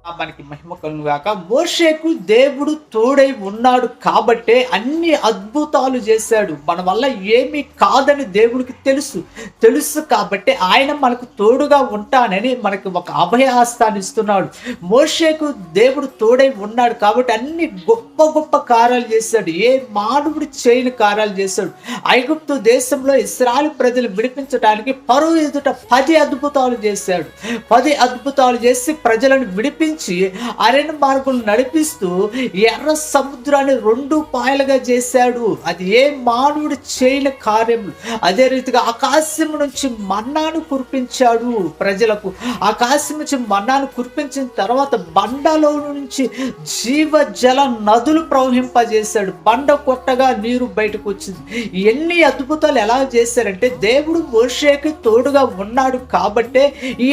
మనకి మహిమ కలుగును గాక. మోషేకు దేవుడు తోడై ఉన్నాడు కాబట్టే అన్ని అద్భుతాలు చేశాడు. మన వల్ల ఏమీ కాదని దేవుడికి తెలుసు. తెలుసు కాబట్టి ఆయన మనకు తోడుగా ఉంటానని మనకి ఒక అభయహస్తాన్ని ఇస్తున్నాడు. మోషేకు దేవుడు తోడై ఉన్నాడు కాబట్టి అన్ని గొప్ప గొప్ప కార్యాలు చేశాడు. ఏ మానవుడు చేయని కార్యాలు చేశాడు. ఐగుప్తు దేశంలో ఇశ్రాయేలు ప్రజలు విడిపించడానికి ఫరో ఎదుట 10 అద్భుతాలు చేశాడు. 10 అద్భుతాలు చేసి ప్రజలను విడిపించి అరణ్య మార్గంలో నడిపిస్తూ ఎర్ర సముద్రాన్ని 2 పాయలుగా చేశాడు. అది ఏ మానవుడు చేయని కార్యములు. అదే రీతిగా ఆకాశం నుంచి మన్నాను కురిపించాడు ప్రజలకు. ఆకాశం నుంచి మన్నాను కురిపించిన తర్వాత బండలో నుంచి జీవ జల నదులు ప్రవహింపజేశాడు. బండ కొట్టగా నీరు బయటకు వచ్చింది. ఎన్ని అద్భుతాలు ఎలా చేశారంటే దేవుడు మోషేకి తోడుగా ఉన్నాడు కాబట్టే ఈ